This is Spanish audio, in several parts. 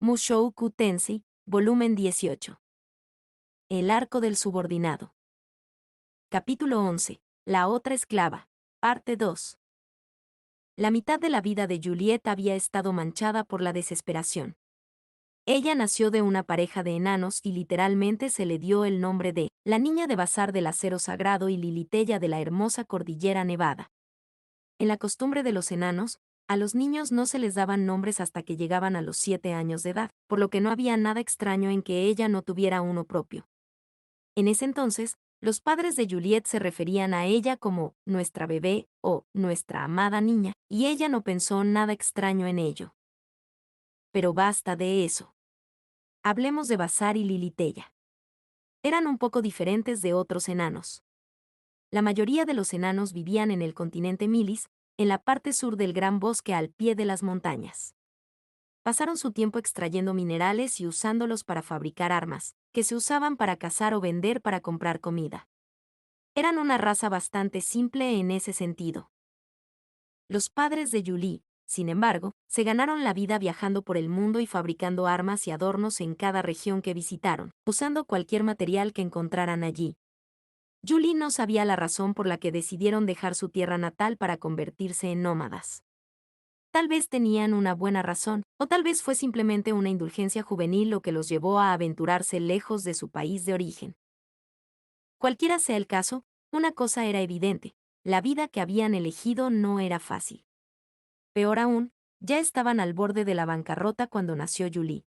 Mushoku Tensei, volumen 18. El arco del subordinado. Capítulo 11. La otra esclava. Parte 2. La mitad de la vida de Juliet había estado manchada por la desesperación. Ella nació de una pareja de enanos y literalmente se le dio el nombre de la niña de Bazar del acero sagrado y Liliteya de la hermosa cordillera nevada. En la costumbre de los enanos, a los niños no se les daban nombres hasta que llegaban a los 7 años de edad, por lo que no había nada extraño en que ella no tuviera uno propio. En ese entonces, los padres de Juliet se referían a ella como nuestra bebé o nuestra amada niña, y ella no pensó nada extraño en ello. Pero basta de eso. Hablemos de Bazar y Liliteya. Eran un poco diferentes de otros enanos. La mayoría de los enanos vivían en el continente Milis, en la parte sur del gran bosque al pie de las montañas. Pasaron su tiempo extrayendo minerales y usándolos para fabricar armas, que se usaban para cazar o vender para comprar comida. Eran una raza bastante simple en ese sentido. Los padres de Julie, sin embargo, se ganaron la vida viajando por el mundo y fabricando armas y adornos en cada región que visitaron, usando cualquier material que encontraran allí. Julie no sabía la razón por la que decidieron dejar su tierra natal para convertirse en nómadas. Tal vez tenían una buena razón, o tal vez fue simplemente una indulgencia juvenil lo que los llevó a aventurarse lejos de su país de origen. Cualquiera sea el caso, una cosa era evidente: la vida que habían elegido no era fácil. Peor aún, ya estaban al borde de la bancarrota cuando nació Julie.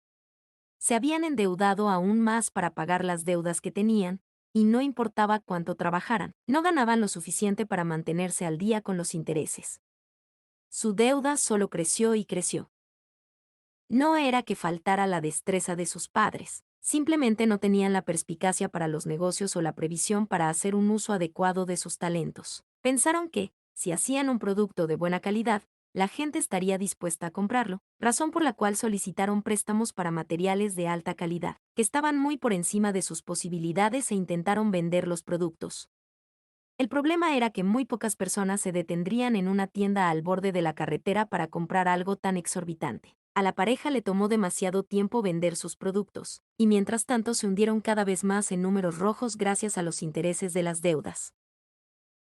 Se habían endeudado aún más para pagar las deudas que tenían, y no importaba cuánto trabajaran, no ganaban lo suficiente para mantenerse al día con los intereses. Su deuda solo creció y creció. No era que faltara la destreza de sus padres, simplemente no tenían la perspicacia para los negocios o la previsión para hacer un uso adecuado de sus talentos. Pensaron que, si hacían un producto de buena calidad, la gente estaría dispuesta a comprarlo, razón por la cual solicitaron préstamos para materiales de alta calidad, que estaban muy por encima de sus posibilidades e intentaron vender los productos. El problema era que muy pocas personas se detendrían en una tienda al borde de la carretera para comprar algo tan exorbitante. A la pareja le tomó demasiado tiempo vender sus productos, y mientras tanto se hundieron cada vez más en números rojos gracias a los intereses de las deudas.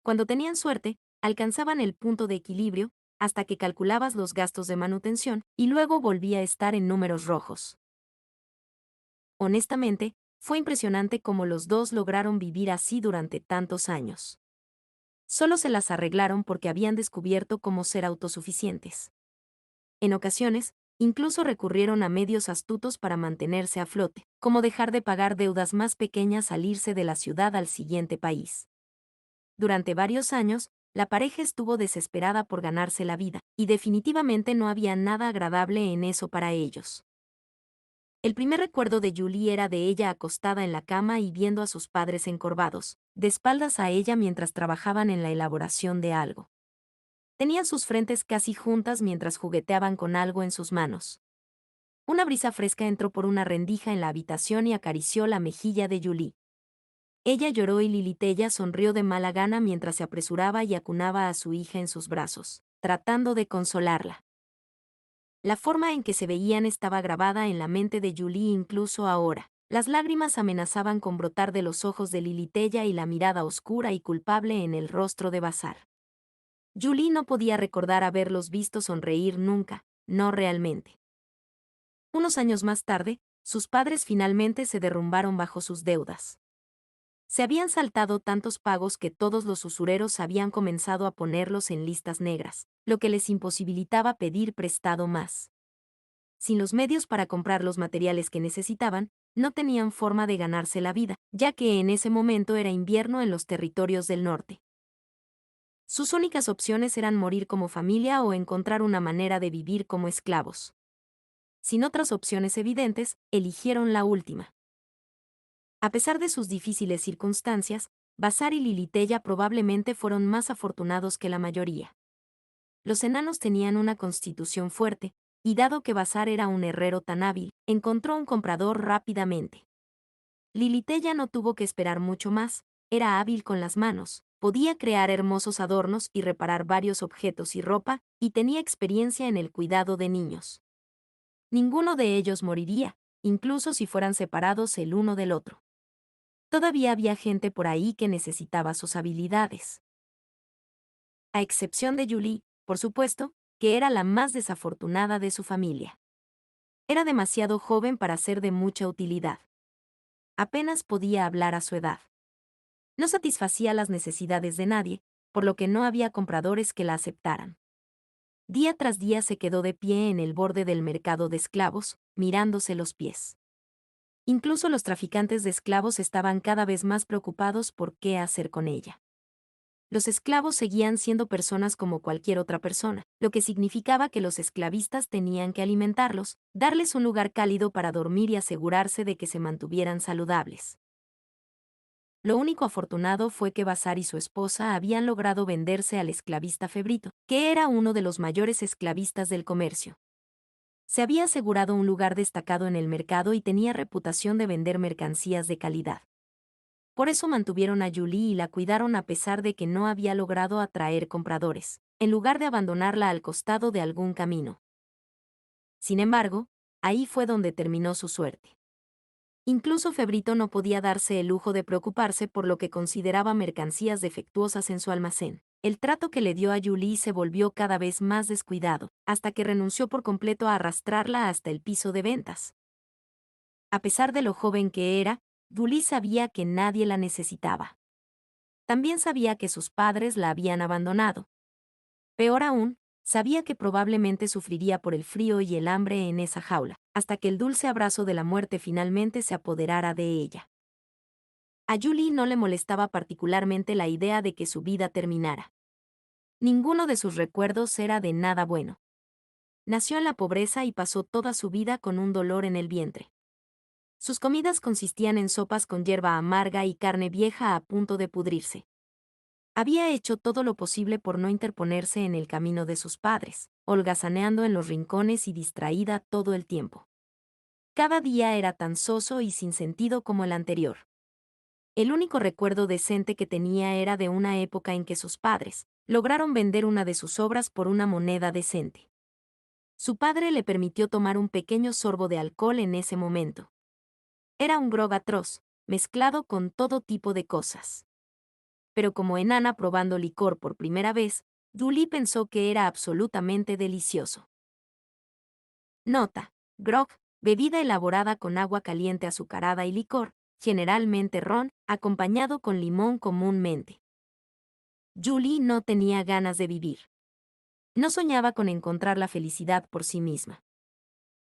Cuando tenían suerte, alcanzaban el punto de equilibrio, hasta que calculabas los gastos de manutención, y luego volvía a estar en números rojos. Honestamente, fue impresionante cómo los dos lograron vivir así durante tantos años. Solo se las arreglaron porque habían descubierto cómo ser autosuficientes. En ocasiones, incluso recurrieron a medios astutos para mantenerse a flote, como dejar de pagar deudas más pequeñas al irse de la ciudad al siguiente país. Durante varios años, la pareja estuvo desesperada por ganarse la vida, y definitivamente no había nada agradable en eso para ellos. El primer recuerdo de Julie era de ella acostada en la cama y viendo a sus padres encorvados, de espaldas a ella mientras trabajaban en la elaboración de algo. Tenían sus frentes casi juntas mientras jugueteaban con algo en sus manos. Una brisa fresca entró por una rendija en la habitación y acarició la mejilla de Julie. Ella lloró y Liliteya sonrió de mala gana mientras se apresuraba y acunaba a su hija en sus brazos, tratando de consolarla. La forma en que se veían estaba grabada en la mente de Julie incluso ahora. Las lágrimas amenazaban con brotar de los ojos de Liliteya y la mirada oscura y culpable en el rostro de Bazar. Julie no podía recordar haberlos visto sonreír nunca, no realmente. Unos años más tarde, sus padres finalmente se derrumbaron bajo sus deudas. Se habían saltado tantos pagos que todos los usureros habían comenzado a ponerlos en listas negras, lo que les imposibilitaba pedir prestado más. Sin los medios para comprar los materiales que necesitaban, no tenían forma de ganarse la vida, ya que en ese momento era invierno en los territorios del norte. Sus únicas opciones eran morir como familia o encontrar una manera de vivir como esclavos. Sin otras opciones evidentes, eligieron la última. A pesar de sus difíciles circunstancias, Bazar y Liliteya probablemente fueron más afortunados que la mayoría. Los enanos tenían una constitución fuerte, y dado que Bazar era un herrero tan hábil, encontró un comprador rápidamente. Liliteya no tuvo que esperar mucho más, era hábil con las manos, podía crear hermosos adornos y reparar varios objetos y ropa, y tenía experiencia en el cuidado de niños. Ninguno de ellos moriría, incluso si fueran separados el uno del otro. Todavía había gente por ahí que necesitaba sus habilidades. A excepción de Julie, por supuesto, que era la más desafortunada de su familia. Era demasiado joven para ser de mucha utilidad. Apenas podía hablar a su edad. No satisfacía las necesidades de nadie, por lo que no había compradores que la aceptaran. Día tras día se quedó de pie en el borde del mercado de esclavos, mirándose los pies. Incluso los traficantes de esclavos estaban cada vez más preocupados por qué hacer con ella. Los esclavos seguían siendo personas como cualquier otra persona, lo que significaba que los esclavistas tenían que alimentarlos, darles un lugar cálido para dormir y asegurarse de que se mantuvieran saludables. Lo único afortunado fue que Bazar y su esposa habían logrado venderse al esclavista Febrito, que era uno de los mayores esclavistas del comercio. Se había asegurado un lugar destacado en el mercado y tenía reputación de vender mercancías de calidad. Por eso mantuvieron a Julie y la cuidaron a pesar de que no había logrado atraer compradores, en lugar de abandonarla al costado de algún camino. Sin embargo, ahí fue donde terminó su suerte. Incluso Febrito no podía darse el lujo de preocuparse por lo que consideraba mercancías defectuosas en su almacén. El trato que le dio a Julie se volvió cada vez más descuidado, hasta que renunció por completo a arrastrarla hasta el piso de ventas. A pesar de lo joven que era, Julie sabía que nadie la necesitaba. También sabía que sus padres la habían abandonado. Peor aún, sabía que probablemente sufriría por el frío y el hambre en esa jaula, hasta que el dulce abrazo de la muerte finalmente se apoderara de ella. A Julie no le molestaba particularmente la idea de que su vida terminara. Ninguno de sus recuerdos era de nada bueno. Nació en la pobreza y pasó toda su vida con un dolor en el vientre. Sus comidas consistían en sopas con hierba amarga y carne vieja a punto de pudrirse. Había hecho todo lo posible por no interponerse en el camino de sus padres, holgazaneando en los rincones y distraída todo el tiempo. Cada día era tan soso y sin sentido como el anterior. El único recuerdo decente que tenía era de una época en que sus padres lograron vender una de sus obras por una moneda decente. Su padre le permitió tomar un pequeño sorbo de alcohol en ese momento. Era un grog atroz, mezclado con todo tipo de cosas. Pero como enana probando licor por primera vez, Julie pensó que era absolutamente delicioso. Nota: grog, bebida elaborada con agua caliente azucarada y licor, generalmente ron, acompañado con limón comúnmente. Julie no tenía ganas de vivir. No soñaba con encontrar la felicidad por sí misma.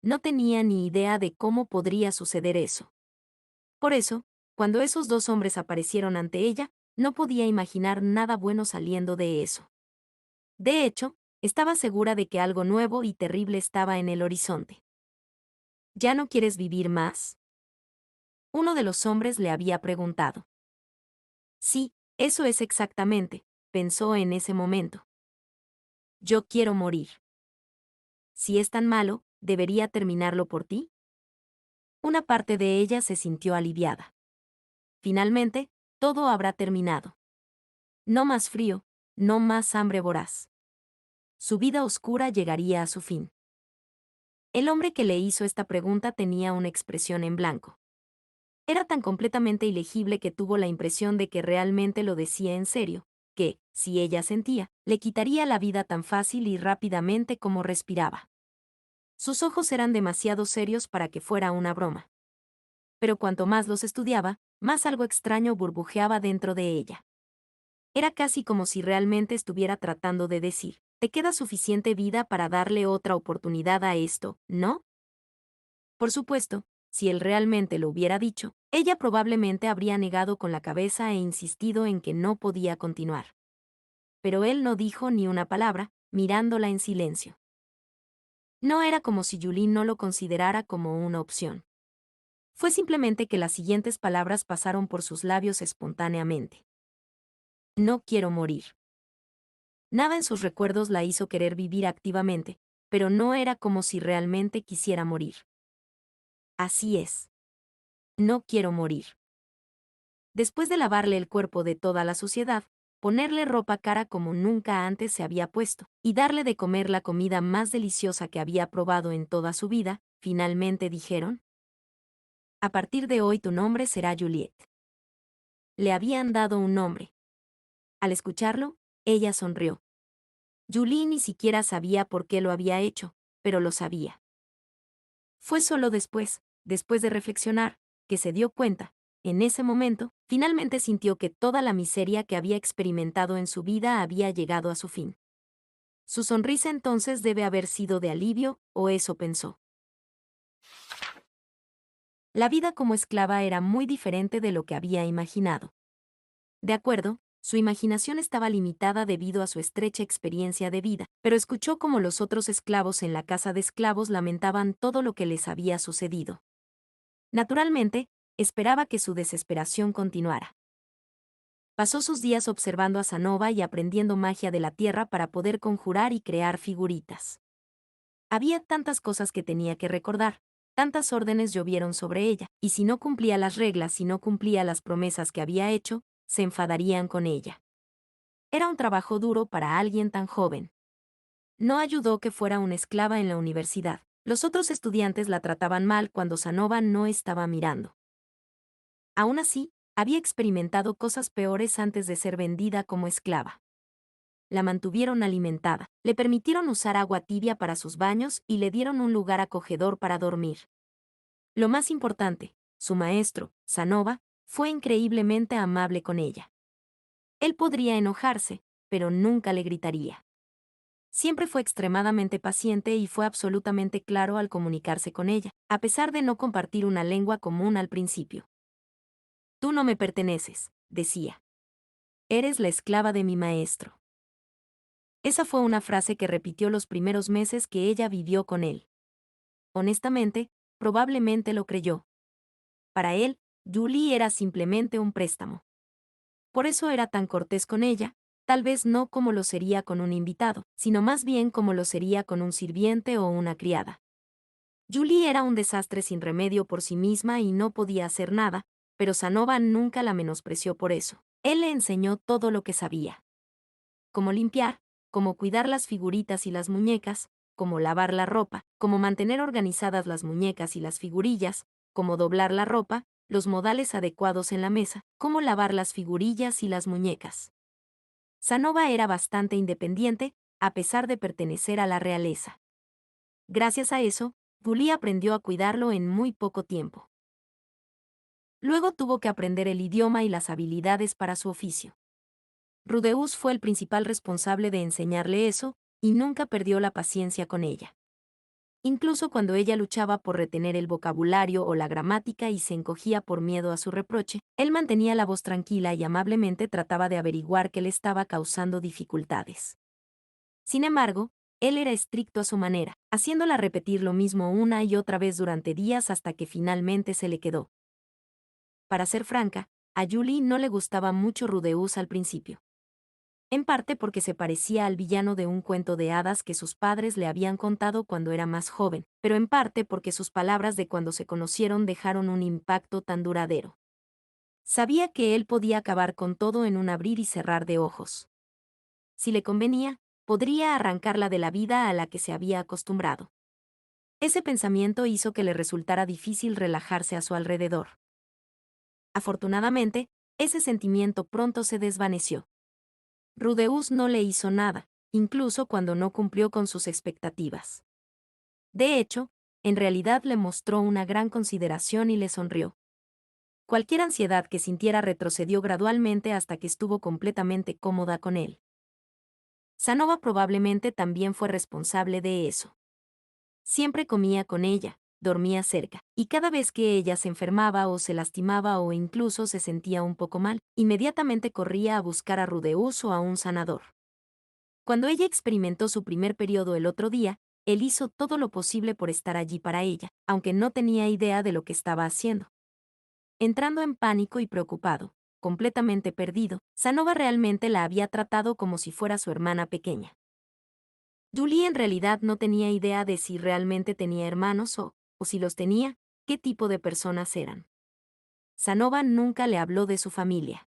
No tenía ni idea de cómo podría suceder eso. Por eso, cuando esos dos hombres aparecieron ante ella, no podía imaginar nada bueno saliendo de eso. De hecho, estaba segura de que algo nuevo y terrible estaba en el horizonte. ¿Ya no quieres vivir más?, uno de los hombres le había preguntado. Sí, eso es exactamente, pensó en ese momento. Yo quiero morir. Si es tan malo, ¿debería terminarlo por ti? Una parte de ella se sintió aliviada. Finalmente, todo habrá terminado. No más frío, no más hambre voraz. Su vida oscura llegaría a su fin. El hombre que le hizo esta pregunta tenía una expresión en blanco. Era tan completamente ilegible que tuvo la impresión de que realmente lo decía en serio, que, si ella sentía, le quitaría la vida tan fácil y rápidamente como respiraba. Sus ojos eran demasiado serios para que fuera una broma. Pero cuanto más los estudiaba, más algo extraño burbujeaba dentro de ella. Era casi como si realmente estuviera tratando de decir: te queda suficiente vida para darle otra oportunidad a esto, ¿no? Por supuesto, si él realmente lo hubiera dicho, ella probablemente habría negado con la cabeza e insistido en que no podía continuar. Pero él no dijo ni una palabra, mirándola en silencio. No era como si Julie no lo considerara como una opción. Fue simplemente que las siguientes palabras pasaron por sus labios espontáneamente. No quiero morir. Nada en sus recuerdos la hizo querer vivir activamente, pero no era como si realmente quisiera morir. Así es. No quiero morir. Después de lavarle el cuerpo de toda la suciedad, ponerle ropa cara como nunca antes se había puesto, y darle de comer la comida más deliciosa que había probado en toda su vida, finalmente dijeron: a partir de hoy tu nombre será Juliet. Le habían dado un nombre. Al escucharlo, ella sonrió. Julie ni siquiera sabía por qué lo había hecho, pero lo sabía. Fue solo después de reflexionar, que se dio cuenta. En ese momento, finalmente sintió que toda la miseria que había experimentado en su vida había llegado a su fin. Su sonrisa entonces debe haber sido de alivio, o eso pensó. La vida como esclava era muy diferente de lo que había imaginado. De acuerdo, su imaginación estaba limitada debido a su estrecha experiencia de vida, pero escuchó cómo los otros esclavos en la casa de esclavos lamentaban todo lo que les había sucedido. Naturalmente, esperaba que su desesperación continuara. Pasó sus días observando a Sanova y aprendiendo magia de la tierra para poder conjurar y crear figuritas. Había tantas cosas que tenía que recordar, tantas órdenes llovieron sobre ella, y si no cumplía las reglas y no cumplía las promesas que había hecho, se enfadarían con ella. Era un trabajo duro para alguien tan joven. No ayudó que fuera una esclava en la universidad. Los otros estudiantes la trataban mal cuando Sanova no estaba mirando. Aún así, había experimentado cosas peores antes de ser vendida como esclava. La mantuvieron alimentada, le permitieron usar agua tibia para sus baños y le dieron un lugar acogedor para dormir. Lo más importante, su maestro, Sanova, fue increíblemente amable con ella. Él podría enojarse, pero nunca le gritaría. Siempre fue extremadamente paciente y fue absolutamente claro al comunicarse con ella, a pesar de no compartir una lengua común al principio. Tú no me perteneces, decía. Eres la esclava de mi maestro. Esa fue una frase que repitió los primeros meses que ella vivió con él. Honestamente, probablemente lo creyó. Para él, Julie era simplemente un préstamo. Por eso era tan cortés con ella, tal vez no como lo sería con un invitado, sino más bien como lo sería con un sirviente o una criada. Julie era un desastre sin remedio por sí misma y no podía hacer nada, pero Sanova nunca la menospreció por eso. Él le enseñó todo lo que sabía. Cómo limpiar, cómo cuidar las figuritas y las muñecas, cómo lavar la ropa, cómo mantener organizadas las muñecas y las figurillas, cómo doblar la ropa, los modales adecuados en la mesa, cómo lavar las figurillas y las muñecas. Sanova era bastante independiente, a pesar de pertenecer a la realeza. Gracias a eso, Julie aprendió a cuidarlo en muy poco tiempo. Luego tuvo que aprender el idioma y las habilidades para su oficio. Rudeus fue el principal responsable de enseñarle eso, y nunca perdió la paciencia con ella. Incluso cuando ella luchaba por retener el vocabulario o la gramática y se encogía por miedo a su reproche, él mantenía la voz tranquila y amablemente trataba de averiguar qué le estaba causando dificultades. Sin embargo, él era estricto a su manera, haciéndola repetir lo mismo una y otra vez durante días hasta que finalmente se le quedó. Para ser franca, a Julie no le gustaba mucho Rudeus al principio. En parte porque se parecía al villano de un cuento de hadas que sus padres le habían contado cuando era más joven, pero en parte porque sus palabras de cuando se conocieron dejaron un impacto tan duradero. Sabía que él podía acabar con todo en un abrir y cerrar de ojos. Si le convenía, podría arrancarla de la vida a la que se había acostumbrado. Ese pensamiento hizo que le resultara difícil relajarse a su alrededor. Afortunadamente, ese sentimiento pronto se desvaneció. Rudeus no le hizo nada, incluso cuando no cumplió con sus expectativas. De hecho, en realidad le mostró una gran consideración y le sonrió. Cualquier ansiedad que sintiera retrocedió gradualmente hasta que estuvo completamente cómoda con él. Sanova probablemente también fue responsable de eso. Siempre comía con ella, dormía cerca, y cada vez que ella se enfermaba o se lastimaba o incluso se sentía un poco mal, inmediatamente corría a buscar a Rudeus o a un sanador. Cuando ella experimentó su primer periodo el otro día, él hizo todo lo posible por estar allí para ella, aunque no tenía idea de lo que estaba haciendo. Entrando en pánico y preocupado, completamente perdido, Sanova realmente la había tratado como si fuera su hermana pequeña. Julie en realidad no tenía idea de si realmente tenía hermanos o si los tenía, qué tipo de personas eran. Sanova nunca le habló de su familia.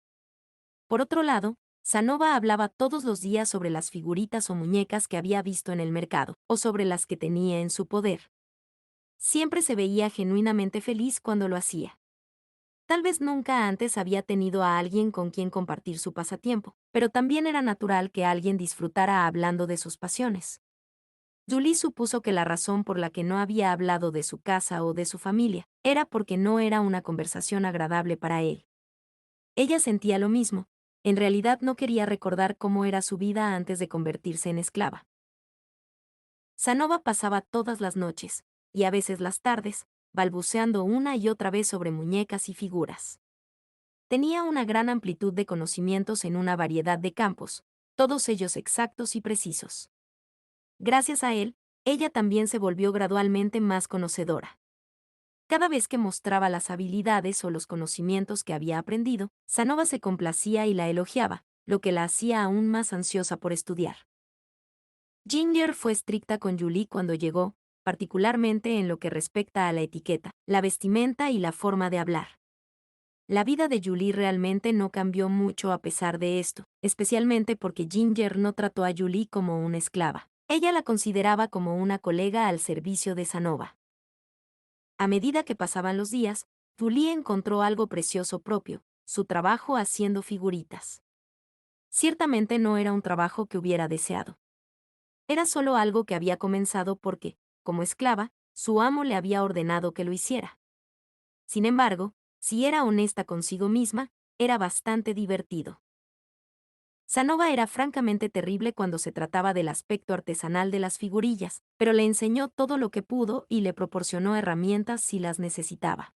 Por otro lado, Sanova hablaba todos los días sobre las figuritas o muñecas que había visto en el mercado, o sobre las que tenía en su poder. Siempre se veía genuinamente feliz cuando lo hacía. Tal vez nunca antes había tenido a alguien con quien compartir su pasatiempo, pero también era natural que alguien disfrutara hablando de sus pasiones. Julie supuso que la razón por la que no había hablado de su casa o de su familia era porque no era una conversación agradable para él. Ella sentía lo mismo. En realidad no quería recordar cómo era su vida antes de convertirse en esclava. Sanova pasaba todas las noches, y a veces las tardes, balbuceando una y otra vez sobre muñecas y figuras. Tenía una gran amplitud de conocimientos en una variedad de campos, todos ellos exactos y precisos. Gracias a él, ella también se volvió gradualmente más conocedora. Cada vez que mostraba las habilidades o los conocimientos que había aprendido, Sanova se complacía y la elogiaba, lo que la hacía aún más ansiosa por estudiar. Ginger fue estricta con Julie cuando llegó, particularmente en lo que respecta a la etiqueta, la vestimenta y la forma de hablar. La vida de Julie realmente no cambió mucho a pesar de esto, especialmente porque Ginger no trató a Julie como una esclava. Ella la consideraba como una colega al servicio de Sanova. A medida que pasaban los días, Julie encontró algo precioso propio, su trabajo haciendo figuritas. Ciertamente no era un trabajo que hubiera deseado. Era solo algo que había comenzado porque, como esclava, su amo le había ordenado que lo hiciera. Sin embargo, si era honesta consigo misma, era bastante divertido. Sanova era francamente terrible cuando se trataba del aspecto artesanal de las figurillas, pero le enseñó todo lo que pudo y le proporcionó herramientas si las necesitaba.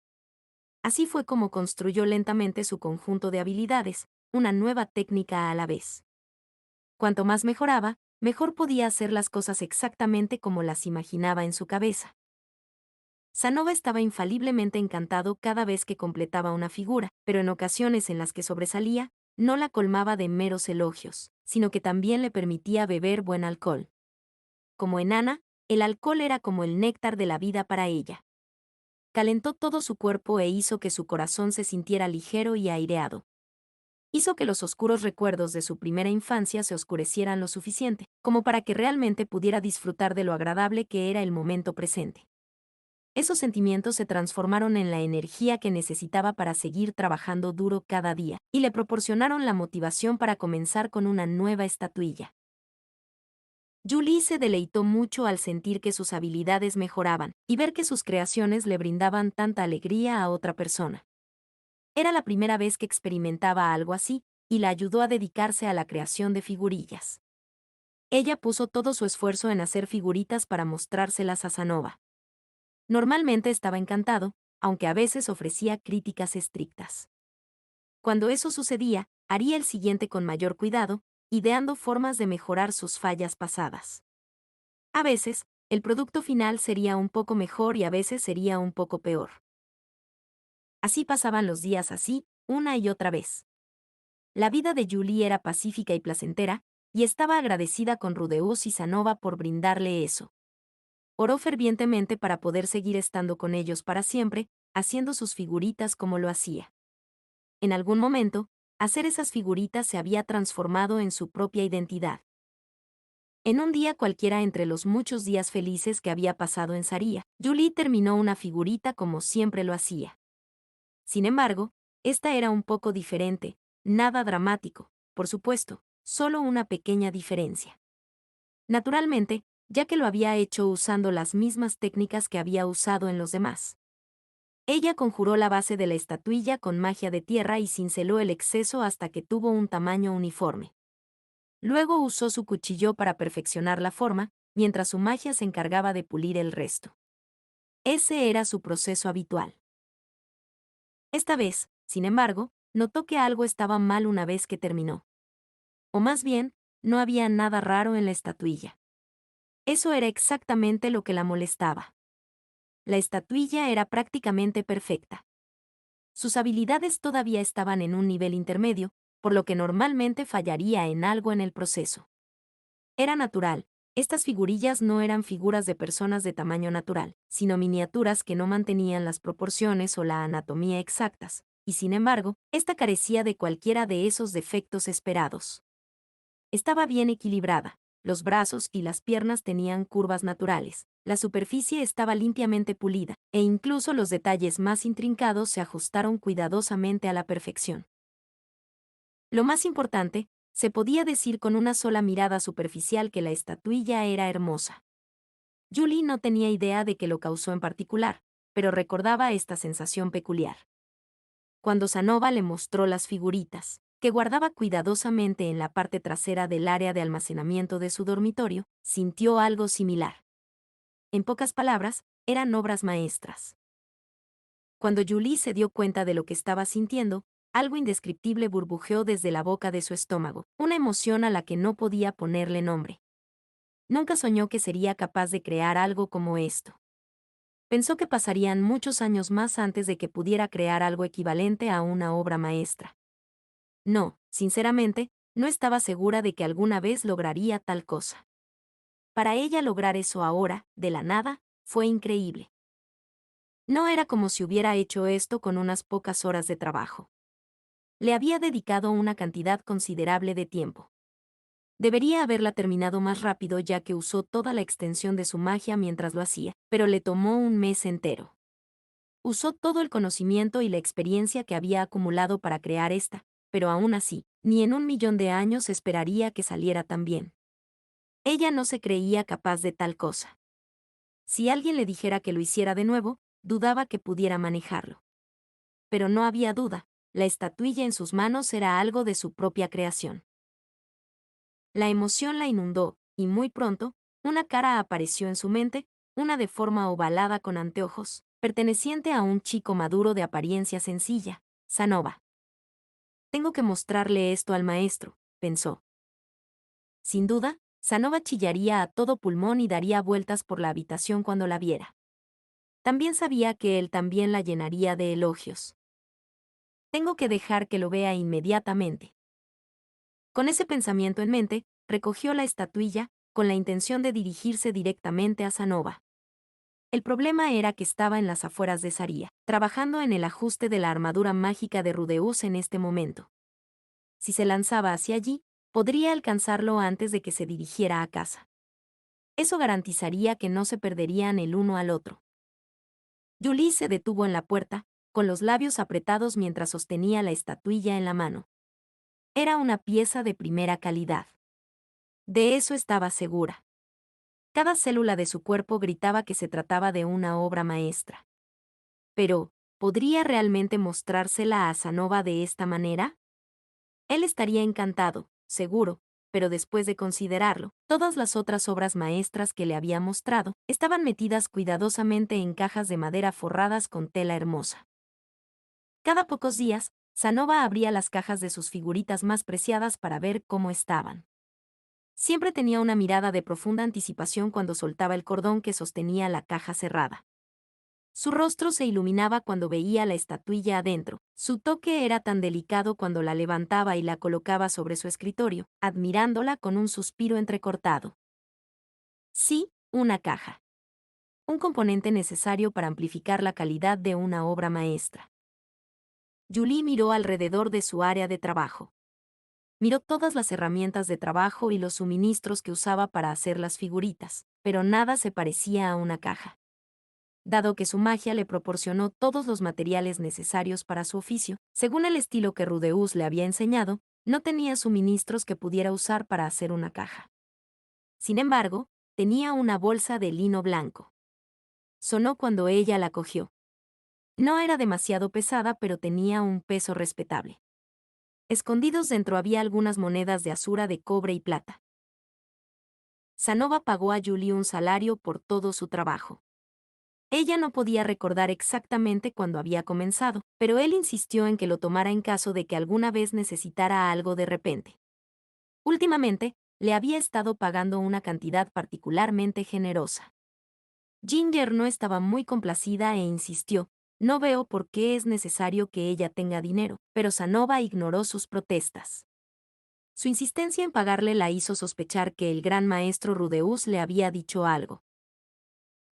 Así fue como construyó lentamente su conjunto de habilidades, una nueva técnica a la vez. Cuanto más mejoraba, mejor podía hacer las cosas exactamente como las imaginaba en su cabeza. Sanova estaba infaliblemente encantado cada vez que completaba una figura, pero en ocasiones en las que sobresalía, no la colmaba de meros elogios, sino que también le permitía beber buen alcohol. Como enana, el alcohol era como el néctar de la vida para ella. Calentó todo su cuerpo e hizo que su corazón se sintiera ligero y aireado. Hizo que los oscuros recuerdos de su primera infancia se oscurecieran lo suficiente, como para que realmente pudiera disfrutar de lo agradable que era el momento presente. Esos sentimientos se transformaron en la energía que necesitaba para seguir trabajando duro cada día, y le proporcionaron la motivación para comenzar con una nueva estatuilla. Julie se deleitó mucho al sentir que sus habilidades mejoraban, y ver que sus creaciones le brindaban tanta alegría a otra persona. Era la primera vez que experimentaba algo así, y la ayudó a dedicarse a la creación de figurillas. Ella puso todo su esfuerzo en hacer figuritas para mostrárselas a Sanova. Normalmente estaba encantado, aunque a veces ofrecía críticas estrictas. Cuando eso sucedía, haría el siguiente con mayor cuidado, ideando formas de mejorar sus fallas pasadas. A veces, el producto final sería un poco mejor y a veces sería un poco peor. Así pasaban los días así, una y otra vez. La vida de Julie era pacífica y placentera, y estaba agradecida con Rudeus y Sanova por brindarle eso. Oró fervientemente para poder seguir estando con ellos para siempre, haciendo sus figuritas como lo hacía. En algún momento, hacer esas figuritas se había transformado en su propia identidad. En un día cualquiera entre los muchos días felices que había pasado en Saria, Julie terminó una figurita como siempre lo hacía. Sin embargo, esta era un poco diferente, nada dramático, por supuesto, solo una pequeña diferencia. Naturalmente, ya que lo había hecho usando las mismas técnicas que había usado en los demás. Ella conjuró la base de la estatuilla con magia de tierra y cinceló el exceso hasta que tuvo un tamaño uniforme. Luego usó su cuchillo para perfeccionar la forma, mientras su magia se encargaba de pulir el resto. Ese era su proceso habitual. Esta vez, sin embargo, notó que algo estaba mal una vez que terminó. O más bien, no había nada raro en la estatuilla. Eso era exactamente lo que la molestaba. La estatuilla era prácticamente perfecta. Sus habilidades todavía estaban en un nivel intermedio, por lo que normalmente fallaría en algo en el proceso. Era natural, estas figurillas no eran figuras de personas de tamaño natural, sino miniaturas que no mantenían las proporciones o la anatomía exactas, y sin embargo, esta carecía de cualquiera de esos defectos esperados. Estaba bien equilibrada, los brazos y las piernas tenían curvas naturales, la superficie estaba limpiamente pulida, e incluso los detalles más intrincados se ajustaron cuidadosamente a la perfección. Lo más importante, se podía decir con una sola mirada superficial que la estatuilla era hermosa. Julie no tenía idea de qué lo causó en particular, pero recordaba esta sensación peculiar. Cuando Sanova le mostró las figuritas, que guardaba cuidadosamente en la parte trasera del área de almacenamiento de su dormitorio, sintió algo similar. En pocas palabras, eran obras maestras. Cuando Julie se dio cuenta de lo que estaba sintiendo, algo indescriptible burbujeó desde la boca de su estómago, una emoción a la que no podía ponerle nombre. Nunca soñó que sería capaz de crear algo como esto. Pensó que pasarían muchos años más antes de que pudiera crear algo equivalente a una obra maestra. No, sinceramente, no estaba segura de que alguna vez lograría tal cosa. Para ella lograr eso ahora, de la nada, fue increíble. No era como si hubiera hecho esto con unas pocas horas de trabajo. Le había dedicado una cantidad considerable de tiempo. Debería haberla terminado más rápido ya que usó toda la extensión de su magia mientras lo hacía, pero le tomó un mes entero. Usó todo el conocimiento y la experiencia que había acumulado para crear esta, pero aún así, ni en 1 millón de años esperaría que saliera tan bien. Ella no se creía capaz de tal cosa. Si alguien le dijera que lo hiciera de nuevo, dudaba que pudiera manejarlo. Pero no había duda, la estatuilla en sus manos era algo de su propia creación. La emoción la inundó, y muy pronto, una cara apareció en su mente, una de forma ovalada con anteojos, perteneciente a un chico maduro de apariencia sencilla, Sanova. Tengo que mostrarle esto al maestro, pensó. Sin duda, Sanova chillaría a todo pulmón y daría vueltas por la habitación cuando la viera. También sabía que él también la llenaría de elogios. Tengo que dejar que lo vea inmediatamente. Con ese pensamiento en mente, recogió la estatuilla, con la intención de dirigirse directamente a Sanova. El problema era que estaba en las afueras de Saria, trabajando en el ajuste de la armadura mágica de Rudeus en este momento. Si se lanzaba hacia allí, podría alcanzarlo antes de que se dirigiera a casa. Eso garantizaría que no se perderían el uno al otro. Julie se detuvo en la puerta, con los labios apretados mientras sostenía la estatuilla en la mano. Era una pieza de primera calidad. De eso estaba segura. Cada célula de su cuerpo gritaba que se trataba de una obra maestra. Pero, ¿podría realmente mostrársela a Sanova de esta manera? Él estaría encantado, seguro, pero después de considerarlo, todas las otras obras maestras que le había mostrado estaban metidas cuidadosamente en cajas de madera forradas con tela hermosa. Cada pocos días, Sanova abría las cajas de sus figuritas más preciadas para ver cómo estaban. Siempre tenía una mirada de profunda anticipación cuando soltaba el cordón que sostenía la caja cerrada. Su rostro se iluminaba cuando veía la estatuilla adentro. Su toque era tan delicado cuando la levantaba y la colocaba sobre su escritorio, admirándola con un suspiro entrecortado. Sí, una caja. Un componente necesario para amplificar la calidad de una obra maestra. Julie miró alrededor de su área de trabajo. Miró todas las herramientas de trabajo y los suministros que usaba para hacer las figuritas, pero nada se parecía a una caja. Dado que su magia le proporcionó todos los materiales necesarios para su oficio, según el estilo que Rudeus le había enseñado, no tenía suministros que pudiera usar para hacer una caja. Sin embargo, tenía una bolsa de lino blanco. Sonó cuando ella la cogió. No era demasiado pesada, pero tenía un peso respetable. Escondidos dentro había algunas monedas de azura de cobre y plata. Sanova pagó a Julie un salario por todo su trabajo. Ella no podía recordar exactamente cuándo había comenzado, pero él insistió en que lo tomara en caso de que alguna vez necesitara algo de repente. Últimamente, le había estado pagando una cantidad particularmente generosa. Ginger no estaba muy complacida e insistió, no veo por qué es necesario que ella tenga dinero, pero Sanova ignoró sus protestas. Su insistencia en pagarle la hizo sospechar que el gran maestro Rudeus le había dicho algo.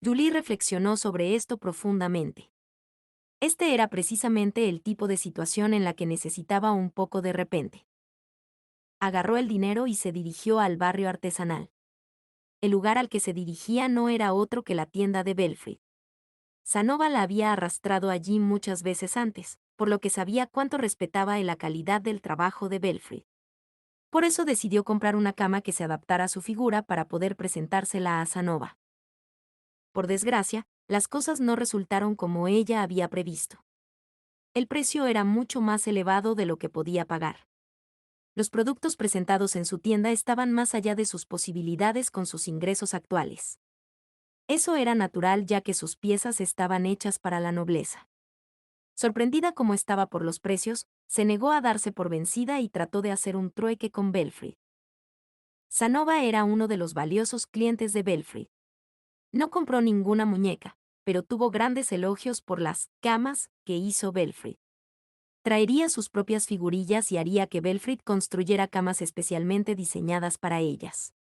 Julie reflexionó sobre esto profundamente. Este era precisamente el tipo de situación en la que necesitaba un poco de repente. Agarró el dinero y se dirigió al barrio artesanal. El lugar al que se dirigía no era otro que la tienda de Belfry. Sanova la había arrastrado allí muchas veces antes, por lo que sabía cuánto respetaba la calidad del trabajo de Belfry. Por eso decidió comprar una cama que se adaptara a su figura para poder presentársela a Sanova. Por desgracia, las cosas no resultaron como ella había previsto. El precio era mucho más elevado de lo que podía pagar. Los productos presentados en su tienda estaban más allá de sus posibilidades con sus ingresos actuales. Eso era natural ya que sus piezas estaban hechas para la nobleza. Sorprendida como estaba por los precios, se negó a darse por vencida y trató de hacer un trueque con Belfry. Sanova era uno de los valiosos clientes de Belfry. No compró ninguna muñeca, pero tuvo grandes elogios por las camas que hizo Belfry. Traería sus propias figurillas y haría que Belfry construyera camas especialmente diseñadas para ellas.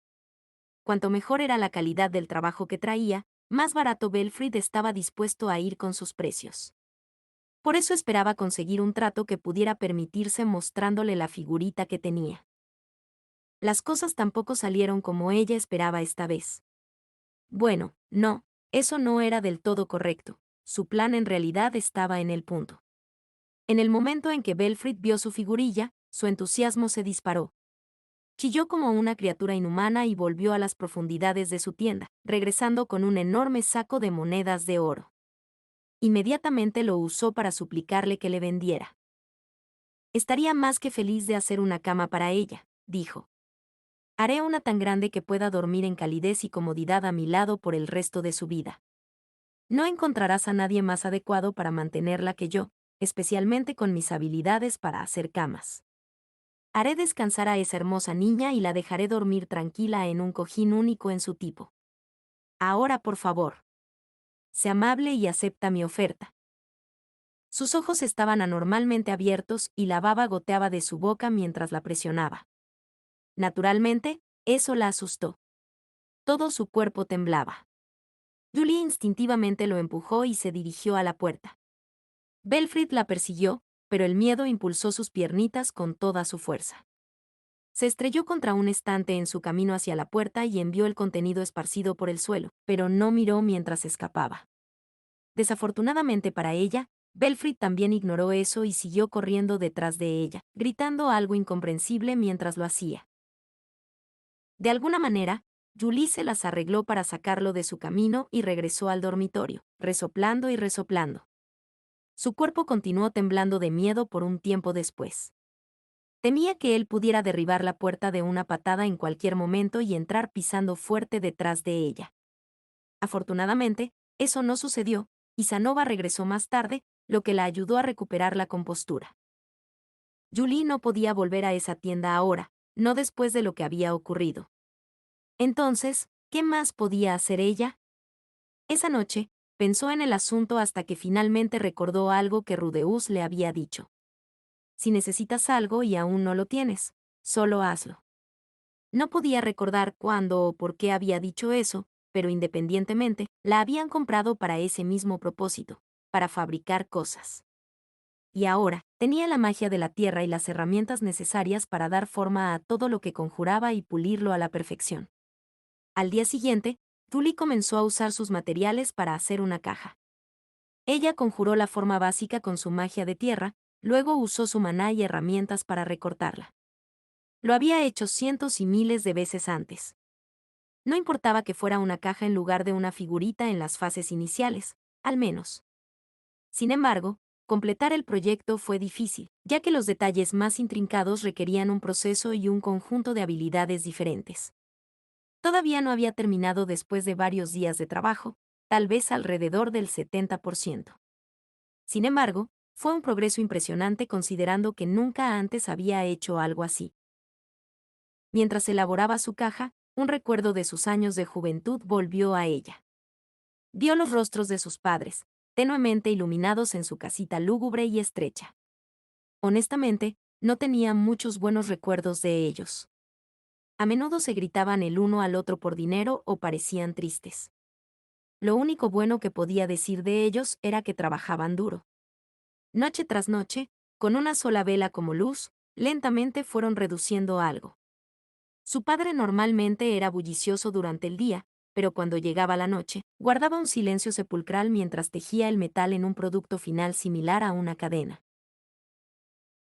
Cuanto mejor era la calidad del trabajo que traía, más barato Belfry estaba dispuesto a ir con sus precios. Por eso esperaba conseguir un trato que pudiera permitirse mostrándole la figurita que tenía. Las cosas tampoco salieron como ella esperaba esta vez. Bueno, no, eso no era del todo correcto. Su plan en realidad estaba en el punto. En el momento en que Belfry vio su figurilla, su entusiasmo se disparó. Chilló como una criatura inhumana y volvió a las profundidades de su tienda, regresando con un enorme saco de monedas de oro. Inmediatamente lo usó para suplicarle que le vendiera. Estaría más que feliz de hacer una cama para ella, dijo. Haré una tan grande que pueda dormir en calidez y comodidad a mi lado por el resto de su vida. No encontrarás a nadie más adecuado para mantenerla que yo, especialmente con mis habilidades para hacer camas. Haré descansar a esa hermosa niña y la dejaré dormir tranquila en un cojín único en su tipo. Ahora, por favor, sé amable y acepta mi oferta. Sus ojos estaban anormalmente abiertos y la baba goteaba de su boca mientras la presionaba. Naturalmente, eso la asustó. Todo su cuerpo temblaba. Julie instintivamente lo empujó y se dirigió a la puerta. Belfry la persiguió, pero el miedo impulsó sus piernitas con toda su fuerza. Se estrelló contra un estante en su camino hacia la puerta y envió el contenido esparcido por el suelo, pero no miró mientras escapaba. Desafortunadamente para ella, Belfry también ignoró eso y siguió corriendo detrás de ella, gritando algo incomprensible mientras lo hacía. De alguna manera, Julie se las arregló para sacarlo de su camino y regresó al dormitorio, resoplando y resoplando. Su cuerpo continuó temblando de miedo por un tiempo después. Temía que él pudiera derribar la puerta de una patada en cualquier momento y entrar pisando fuerte detrás de ella. Afortunadamente, eso no sucedió, y Sanova regresó más tarde, lo que la ayudó a recuperar la compostura. Julie no podía volver a esa tienda ahora, no después de lo que había ocurrido. Entonces, ¿qué más podía hacer ella? Esa noche, pensó en el asunto hasta que finalmente recordó algo que Rudeus le había dicho. Si necesitas algo y aún no lo tienes, solo hazlo. No podía recordar cuándo o por qué había dicho eso, pero independientemente, la habían comprado para ese mismo propósito, para fabricar cosas. Y ahora, tenía la magia de la tierra y las herramientas necesarias para dar forma a todo lo que conjuraba y pulirlo a la perfección. Al día siguiente, Julie comenzó a usar sus materiales para hacer una caja. Ella conjuró la forma básica con su magia de tierra, luego usó su maná y herramientas para recortarla. Lo había hecho cientos y miles de veces antes. No importaba que fuera una caja en lugar de una figurita en las fases iniciales, al menos. Sin embargo, completar el proyecto fue difícil, ya que los detalles más intrincados requerían un proceso y un conjunto de habilidades diferentes. Todavía no había terminado después de varios días de trabajo, tal vez alrededor del 70%. Sin embargo, fue un progreso impresionante considerando que nunca antes había hecho algo así. Mientras elaboraba su caja, un recuerdo de sus años de juventud volvió a ella. Vio los rostros de sus padres, tenuemente iluminados en su casita lúgubre y estrecha. Honestamente, no tenía muchos buenos recuerdos de ellos. A menudo se gritaban el uno al otro por dinero o parecían tristes. Lo único bueno que podía decir de ellos era que trabajaban duro. Noche tras noche, con una sola vela como luz, lentamente fueron reduciendo algo. Su padre normalmente era bullicioso durante el día, pero cuando llegaba la noche, guardaba un silencio sepulcral mientras tejía el metal en un producto final similar a una cadena.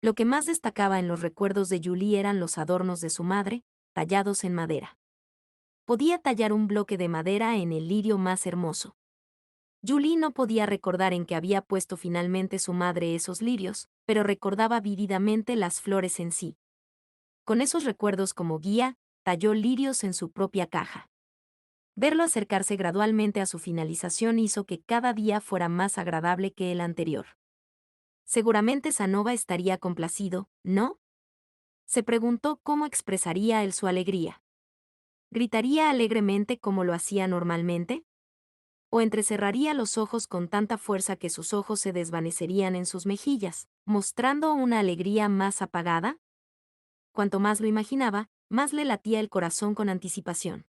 Lo que más destacaba en los recuerdos de Julie eran los adornos de su madre, tallados en madera. Podía tallar un bloque de madera en el lirio más hermoso. Julie no podía recordar en qué había puesto finalmente su madre esos lirios, pero recordaba vívidamente las flores en sí. Con esos recuerdos como guía, talló lirios en su propia caja. Verlo acercarse gradualmente a su finalización hizo que cada día fuera más agradable que el anterior. Seguramente Sanova estaría complacido, ¿no? Se preguntó cómo expresaría él su alegría. ¿Gritaría alegremente como lo hacía normalmente? ¿O entrecerraría los ojos con tanta fuerza que sus ojos se desvanecerían en sus mejillas, mostrando una alegría más apagada? Cuanto más lo imaginaba, más le latía el corazón con anticipación.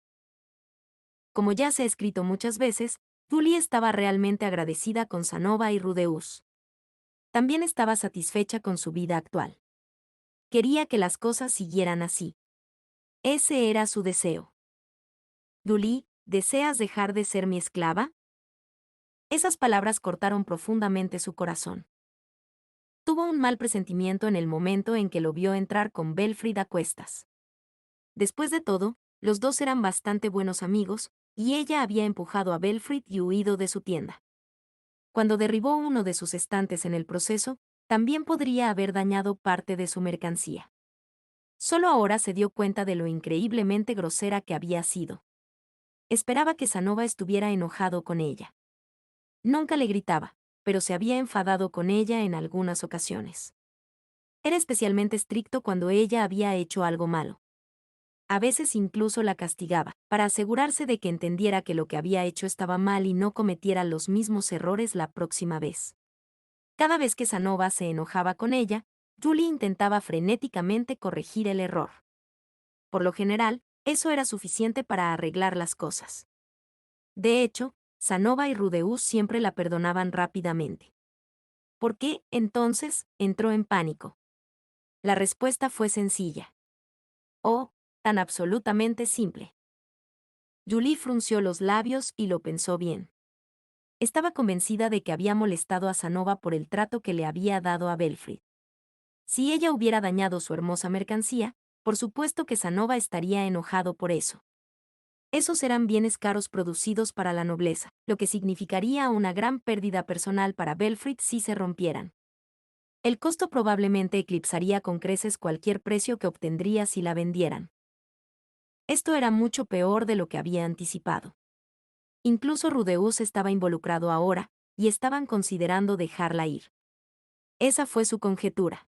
Como ya se ha escrito muchas veces, Julie estaba realmente agradecida con Sanova y Rudeus. También estaba satisfecha con su vida actual. Quería que las cosas siguieran así. Ese era su deseo. Julie, ¿deseas dejar de ser mi esclava? Esas palabras cortaron profundamente su corazón. Tuvo un mal presentimiento en el momento en que lo vio entrar con Belfrid a cuestas. Después de todo, los dos eran bastante buenos amigos, y ella había empujado a Belfrid y huido de su tienda. Cuando derribó uno de sus estantes en el proceso, también podría haber dañado parte de su mercancía. Solo ahora se dio cuenta de lo increíblemente grosera que había sido. Esperaba que Sanova estuviera enojado con ella. Nunca le gritaba, pero se había enfadado con ella en algunas ocasiones. Era especialmente estricto cuando ella había hecho algo malo. A veces incluso la castigaba, para asegurarse de que entendiera que lo que había hecho estaba mal y no cometiera los mismos errores la próxima vez. Cada vez que Sanova se enojaba con ella, Julie intentaba frenéticamente corregir el error. Por lo general, eso era suficiente para arreglar las cosas. De hecho, Sanova y Rudeus siempre la perdonaban rápidamente. ¿Por qué, entonces, entró en pánico? La respuesta fue sencilla. Oh, tan absolutamente simple. Julie frunció los labios y lo pensó bien. Estaba convencida de que había molestado a Sanova por el trato que le había dado a Belfrid. Si ella hubiera dañado su hermosa mercancía, por supuesto que Sanova estaría enojado por eso. Esos eran bienes caros producidos para la nobleza, lo que significaría una gran pérdida personal para Belfrid si se rompieran. El costo probablemente eclipsaría con creces cualquier precio que obtendría si la vendieran. Esto era mucho peor de lo que había anticipado. Incluso Rudeus estaba involucrado ahora, y estaban considerando dejarla ir. Esa fue su conjetura.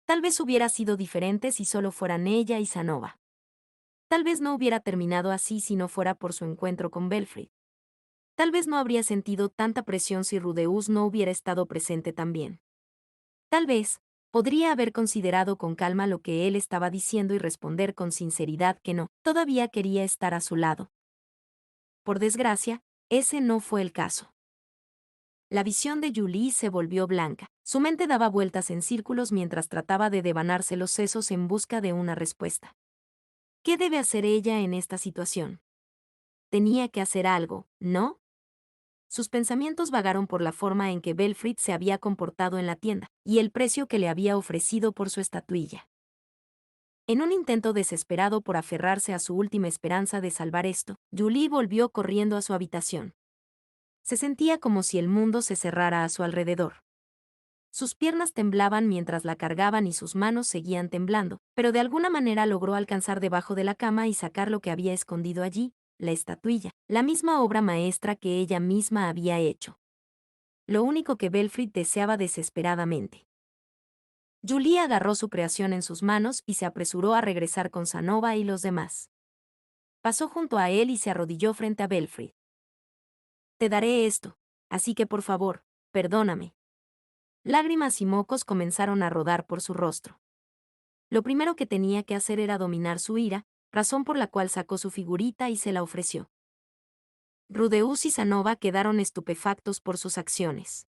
Tal vez hubiera sido diferente si solo fueran ella y Sanova. Tal vez no hubiera terminado así si no fuera por su encuentro con Belfrid. Tal vez no habría sentido tanta presión si Rudeus no hubiera estado presente también. Tal vez, podría haber considerado con calma lo que él estaba diciendo y responder con sinceridad que no, todavía quería estar a su lado. Por desgracia, ese no fue el caso. La visión de Julie se volvió blanca. Su mente daba vueltas en círculos mientras trataba de devanarse los sesos en busca de una respuesta. ¿Qué debe hacer ella en esta situación? Tenía que hacer algo, ¿no? Sus pensamientos vagaron por la forma en que Belfrid se había comportado en la tienda, y el precio que le había ofrecido por su estatuilla. En un intento desesperado por aferrarse a su última esperanza de salvar esto, Julie volvió corriendo a su habitación. Se sentía como si el mundo se cerrara a su alrededor. Sus piernas temblaban mientras la cargaban y sus manos seguían temblando, pero de alguna manera logró alcanzar debajo de la cama y sacar lo que había escondido allí, la estatuilla, la misma obra maestra que ella misma había hecho. Lo único que Belfrid deseaba desesperadamente. Julie agarró su creación en sus manos y se apresuró a regresar con Sanova y los demás. Pasó junto a él y se arrodilló frente a Belfrid. Te daré esto, así que por favor, perdóname. Lágrimas y mocos comenzaron a rodar por su rostro. Lo primero que tenía que hacer era dominar su ira, razón por la cual sacó su figurita y se la ofreció. Rudeus y Sanova quedaron estupefactos por sus acciones.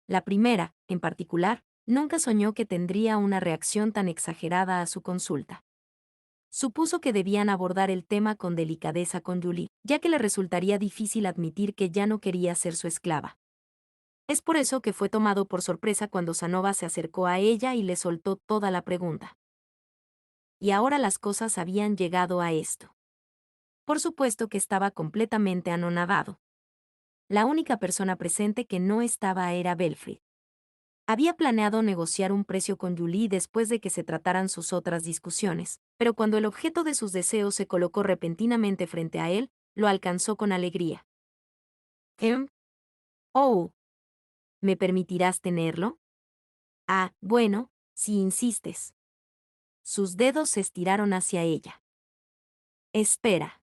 La primera, en particular, nunca soñó que tendría una reacción tan exagerada a su consulta. Supuso que debían abordar el tema con delicadeza con Julie, ya que le resultaría difícil admitir que ya no quería ser su esclava. Es por eso que fue tomado por sorpresa cuando Sanova se acercó a ella y le soltó toda la pregunta. Y ahora las cosas habían llegado a esto. Por supuesto que estaba completamente anonadado. La única persona presente que no estaba era Belfry. Había planeado negociar un precio con Julie después de que se trataran sus otras discusiones, pero cuando el objeto de sus deseos se colocó repentinamente frente a él, lo alcanzó con alegría. Oh, ¿me permitirás tenerlo? Ah, bueno, si insistes. Sus dedos se estiraron hacia ella. Espera.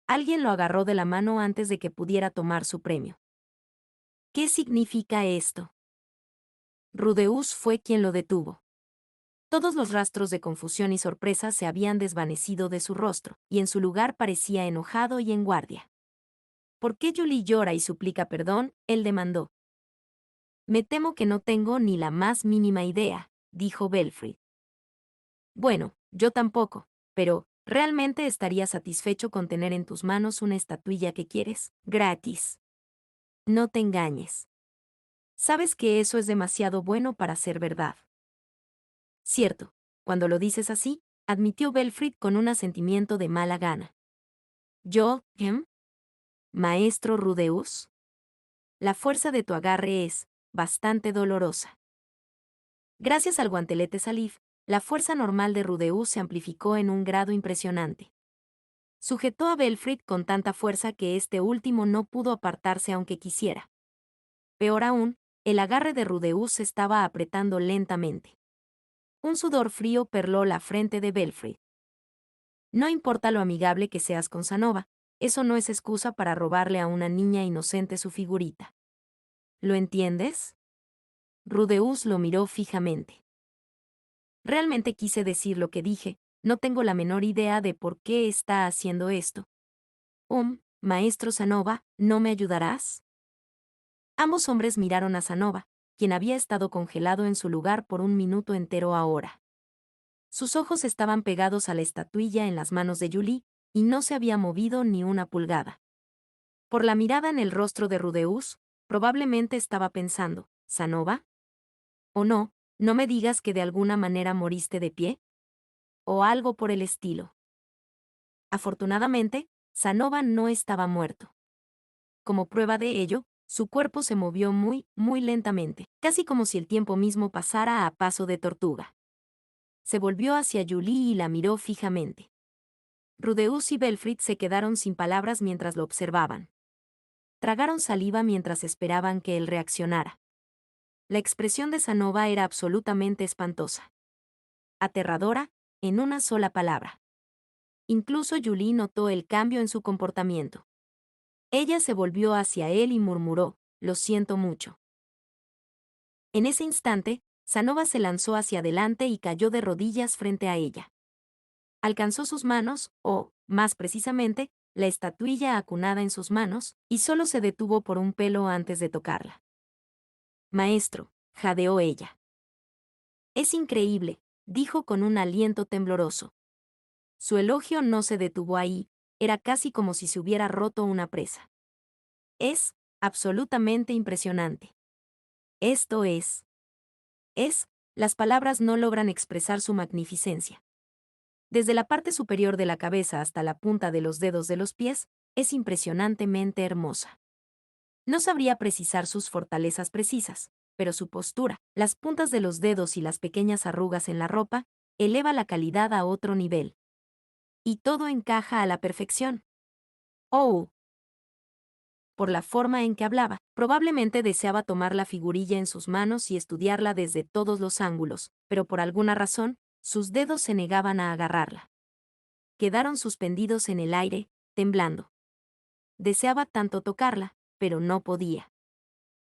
Alguien lo agarró de la mano antes de que pudiera tomar su premio. ¿Qué significa esto? Rudeus fue quien lo detuvo. Todos los rastros de confusión y sorpresa se habían desvanecido de su rostro, y en su lugar parecía enojado y en guardia. ¿Por qué Julie llora y suplica perdón? Él demandó. Me temo que no tengo ni la más mínima idea, dijo Belfry. Bueno, yo tampoco, pero, ¿realmente estarías satisfecho con tener en tus manos una estatuilla que quieres, gratis? No te engañes. Sabes que eso es demasiado bueno para ser verdad. Cierto, cuando lo dices así, admitió Belfrid con un asentimiento de mala gana. Yo, Maestro Rudeus. La fuerza de tu agarre es bastante dolorosa. Gracias al guantelete Salif, la fuerza normal de Rudeus se amplificó en un grado impresionante. Sujetó a Belfrid con tanta fuerza que este último no pudo apartarse aunque quisiera. Peor aún, el agarre de Rudeus se estaba apretando lentamente. Un sudor frío perló la frente de Belfrid. No importa lo amigable que seas con Sanova, eso no es excusa para robarle a una niña inocente su figurita. ¿Lo entiendes? Rudeus lo miró fijamente. Realmente quise decir lo que dije, no tengo la menor idea de por qué está haciendo esto. Maestro Sanova, ¿no me ayudarás? Ambos hombres miraron a Sanova, quien había estado congelado en su lugar por un minuto entero ahora. Sus ojos estaban pegados a la estatuilla en las manos de Julie, y no se había movido ni una pulgada. Por la mirada en el rostro de Rudeus, probablemente estaba pensando, ¿Sanova? ¿O no, no me digas que de alguna manera moriste de pie? O algo por el estilo. Afortunadamente, Sanova no estaba muerto. Como prueba de ello, su cuerpo se movió muy lentamente, casi como si el tiempo mismo pasara a paso de tortuga. Se volvió hacia Julie y la miró fijamente. Rudeus y Belfrid se quedaron sin palabras mientras lo observaban. Tragaron saliva mientras esperaban que él reaccionara. La expresión de Sanova era absolutamente espantosa. Aterradora, en una sola palabra. Incluso Julie notó el cambio en su comportamiento. Ella se volvió hacia él y murmuró, «Lo siento mucho». En ese instante, Sanova se lanzó hacia adelante y cayó de rodillas frente a ella. Alcanzó sus manos, o, más precisamente, la estatuilla acunada en sus manos, y solo se detuvo por un pelo antes de tocarla. Maestro, jadeó ella. Es increíble, dijo con un aliento tembloroso. Su elogio no se detuvo ahí, era casi como si se hubiera roto una presa. Es absolutamente impresionante. Esto las palabras no logran expresar su magnificencia. Desde la parte superior de la cabeza hasta la punta de los dedos de los pies, es impresionantemente hermosa. No sabría precisar sus fortalezas precisas, pero su postura, las puntas de los dedos y las pequeñas arrugas en la ropa, eleva la calidad a otro nivel. Y todo encaja a la perfección. Oh, por la forma en que hablaba, probablemente deseaba tomar la figurilla en sus manos y estudiarla desde todos los ángulos, pero por alguna razón, sus dedos se negaban a agarrarla. Quedaron suspendidos en el aire, temblando. Deseaba tanto tocarla, pero no podía.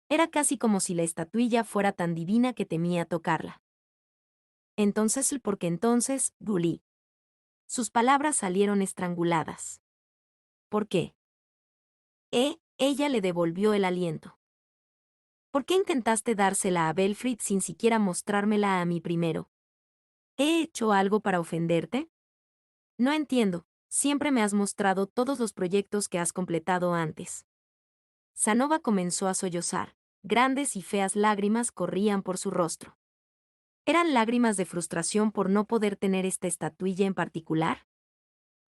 Era casi como si la estatuilla fuera tan divina que temía tocarla. Porque entonces, Julie. Sus palabras salieron estranguladas. ¿Por qué? Ella le devolvió el aliento. ¿Por qué intentaste dársela a Belfrid sin siquiera mostrármela a mí primero? ¿He hecho algo para ofenderte? No entiendo, siempre me has mostrado todos los proyectos que has completado antes. Sanova comenzó a sollozar. Grandes y feas lágrimas corrían por su rostro. ¿Eran lágrimas de frustración por no poder tener esta estatuilla en particular?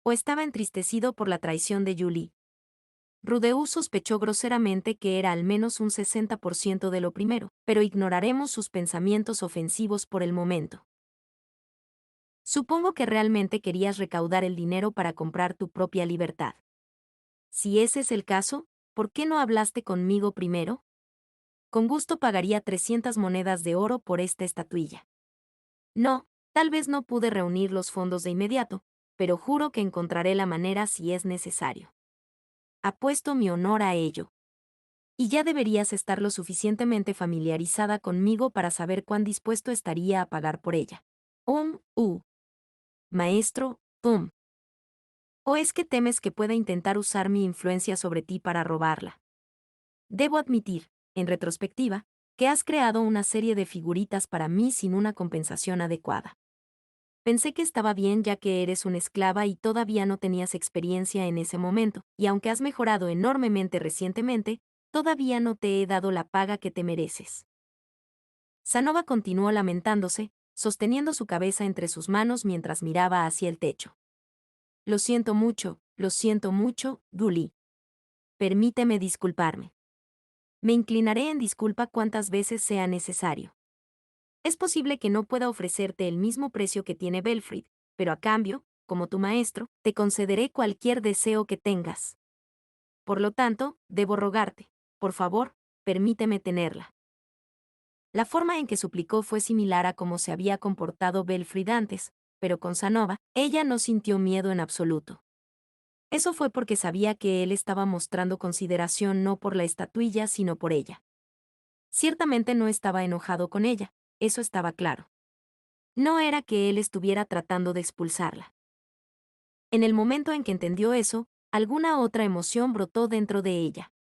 ¿O estaba entristecido por la traición de Julie? Rudeus sospechó groseramente que era al menos un 60% de lo primero, pero ignoraremos sus pensamientos ofensivos por el momento. Supongo que realmente querías recaudar el dinero para comprar tu propia libertad. Si ese es el caso, ¿por qué no hablaste conmigo primero? Con gusto pagaría 300 monedas de oro por esta estatuilla. No, tal vez no pude reunir los fondos de inmediato, pero juro que encontraré la manera si es necesario. Apuesto mi honor a ello. Y ya deberías estar lo suficientemente familiarizada conmigo para saber cuán dispuesto estaría a pagar por ella. Maestro, ¿O es que temes que pueda intentar usar mi influencia sobre ti para robarla? Debo admitir, en retrospectiva, que has creado una serie de figuritas para mí sin una compensación adecuada. Pensé que estaba bien ya que eres una esclava y todavía no tenías experiencia en ese momento, y aunque has mejorado enormemente recientemente, todavía no te he dado la paga que te mereces. Sanova continuó lamentándose, sosteniendo su cabeza entre sus manos mientras miraba hacia el techo. Lo siento mucho, Julie. Permíteme disculparme. Me inclinaré en disculpa cuantas veces sea necesario. Es posible que no pueda ofrecerte el mismo precio que tiene Belfrid, pero a cambio, como tu maestro, te concederé cualquier deseo que tengas. Por lo tanto, debo rogarte, por favor, permíteme tenerla. La forma en que suplicó fue similar a cómo se había comportado Belfrid antes, pero con Sanova, ella no sintió miedo en absoluto. Eso fue porque sabía que él estaba mostrando consideración no por la estatuilla sino por ella. Ciertamente no estaba enojado con ella, eso estaba claro. No era que él estuviera tratando de expulsarla. En el momento en que entendió eso, alguna otra emoción brotó dentro de ella.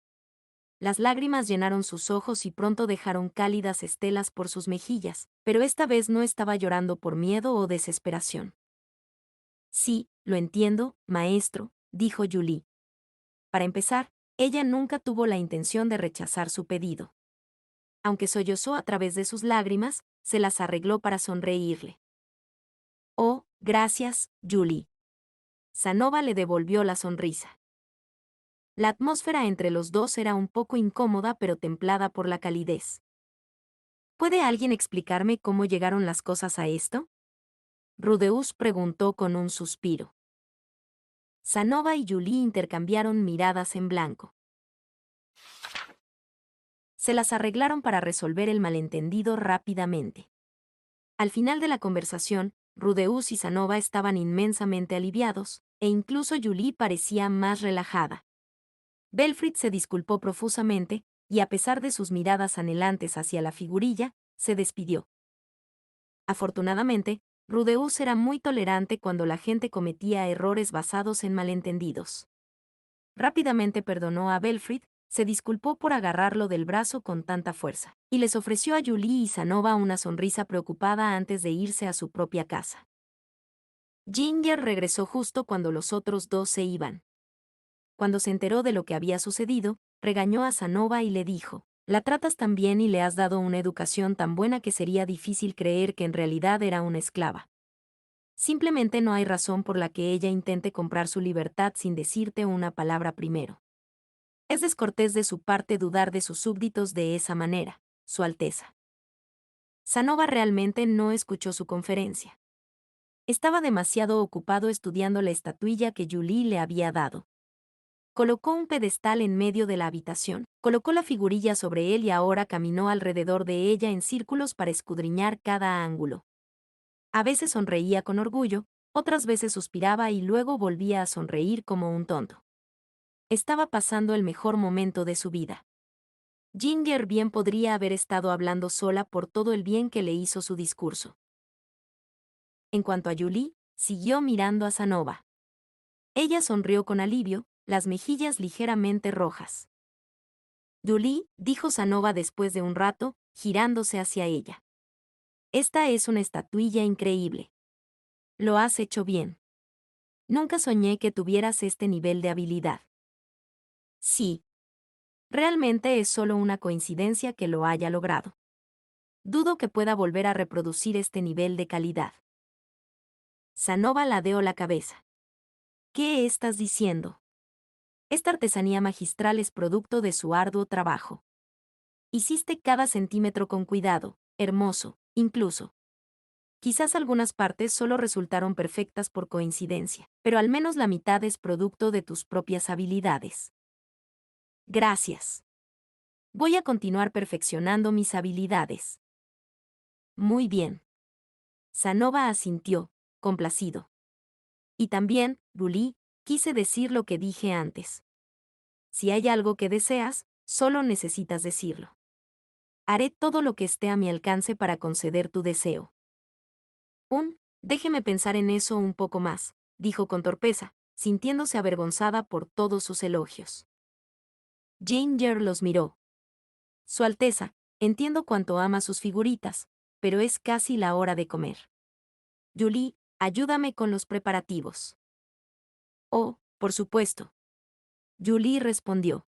Las lágrimas llenaron sus ojos y pronto dejaron cálidas estelas por sus mejillas, pero esta vez no estaba llorando por miedo o desesperación. Sí, lo entiendo, maestro, dijo Julie. Para empezar, ella nunca tuvo la intención de rechazar su pedido. Aunque sollozó a través de sus lágrimas, se las arregló para sonreírle. Oh, gracias, Julie. Sanova le devolvió la sonrisa. La atmósfera entre los dos era un poco incómoda pero templada por la calidez. ¿Puede alguien explicarme cómo llegaron las cosas a esto? Rudeus preguntó con un suspiro. Sanova y Julie intercambiaron miradas en blanco. Se las arreglaron para resolver el malentendido rápidamente. Al final de la conversación, Rudeus y Sanova estaban inmensamente aliviados, e incluso Julie parecía más relajada. Belfrid se disculpó profusamente, y a pesar de sus miradas anhelantes hacia la figurilla, se despidió. Afortunadamente, Rudeus era muy tolerante cuando la gente cometía errores basados en malentendidos. Rápidamente perdonó a Belfrid, se disculpó por agarrarlo del brazo con tanta fuerza, y les ofreció a Julie y Sanova una sonrisa preocupada antes de irse a su propia casa. Ginger regresó justo cuando los otros dos se iban. Cuando se enteró de lo que había sucedido, regañó a Sanova y le dijo, «La tratas tan bien y le has dado una educación tan buena que sería difícil creer que en realidad era una esclava. Simplemente no hay razón por la que ella intente comprar su libertad sin decirte una palabra primero. Es descortés de su parte dudar de sus súbditos de esa manera, Su Alteza». Sanova realmente no escuchó su conferencia. Estaba demasiado ocupado estudiando la estatuilla que Julie le había dado. Colocó un pedestal en medio de la habitación, colocó la figurilla sobre él y ahora caminó alrededor de ella en círculos para escudriñar cada ángulo. A veces sonreía con orgullo, otras veces suspiraba y luego volvía a sonreír como un tonto. Estaba pasando el mejor momento de su vida. Ginger bien podría haber estado hablando sola por todo el bien que le hizo su discurso. En cuanto a Julie, siguió mirando a Sanova. Ella sonrió con alivio, las mejillas ligeramente rojas. Julie, dijo Sanova después de un rato, girándose hacia ella. Esta es una estatuilla increíble. Lo has hecho bien. Nunca soñé que tuvieras este nivel de habilidad. Sí. Realmente es solo una coincidencia que lo haya logrado. Dudo que pueda volver a reproducir este nivel de calidad. Sanova ladeó la cabeza. ¿Qué estás diciendo? Esta artesanía magistral es producto de su arduo trabajo. Hiciste cada centímetro con cuidado, hermoso, incluso. Quizás algunas partes solo resultaron perfectas por coincidencia, pero al menos la mitad es producto de tus propias habilidades. Gracias. Voy a continuar perfeccionando mis habilidades. Muy bien. Sanova asintió, complacido. Y también, Julie, quise decir lo que dije antes. Si hay algo que deseas, solo necesitas decirlo. Haré todo lo que esté a mi alcance para conceder tu deseo. Déjeme pensar en eso un poco más, dijo con torpeza, sintiéndose avergonzada por todos sus elogios. Ginger los miró. Su Alteza, entiendo cuánto ama sus figuritas, pero es casi la hora de comer. Julie, ayúdame con los preparativos. Oh, por supuesto. Julie respondió.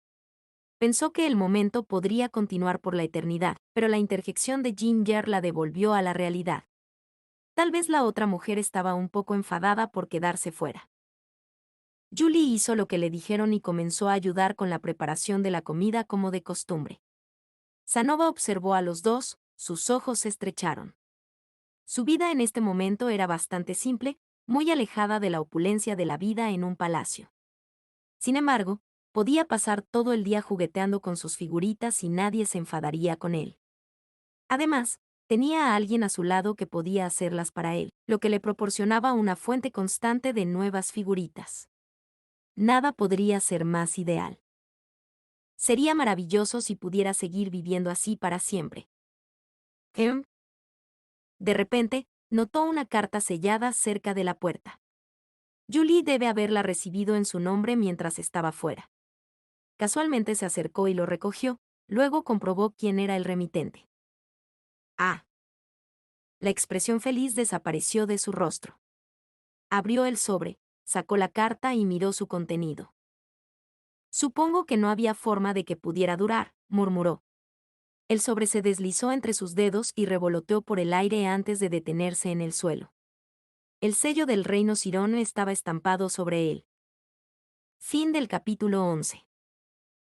Pensó que el momento podría continuar por la eternidad, pero la interjección de Ginger la devolvió a la realidad. Tal vez la otra mujer estaba un poco enfadada por quedarse fuera. Julie hizo lo que le dijeron y comenzó a ayudar con la preparación de la comida como de costumbre. Sanova observó a los dos, sus ojos se estrecharon. Su vida en este momento era bastante simple, muy alejada de la opulencia de la vida en un palacio. Sin embargo, podía pasar todo el día jugueteando con sus figuritas y nadie se enfadaría con él. Además, tenía a alguien a su lado que podía hacerlas para él, lo que le proporcionaba una fuente constante de nuevas figuritas. Nada podría ser más ideal. Sería maravilloso si pudiera seguir viviendo así para siempre. De repente, notó una carta sellada cerca de la puerta. Julie debe haberla recibido en su nombre mientras estaba fuera. Casualmente se acercó y lo recogió, luego comprobó quién era el remitente. Ah. La expresión feliz desapareció de su rostro. Abrió el sobre, sacó la carta y miró su contenido. Supongo que no había forma de que pudiera durar, murmuró. El sobre se deslizó entre sus dedos y revoloteó por el aire antes de detenerse en el suelo. El sello del reino Cirón estaba estampado sobre él. Fin del capítulo 11.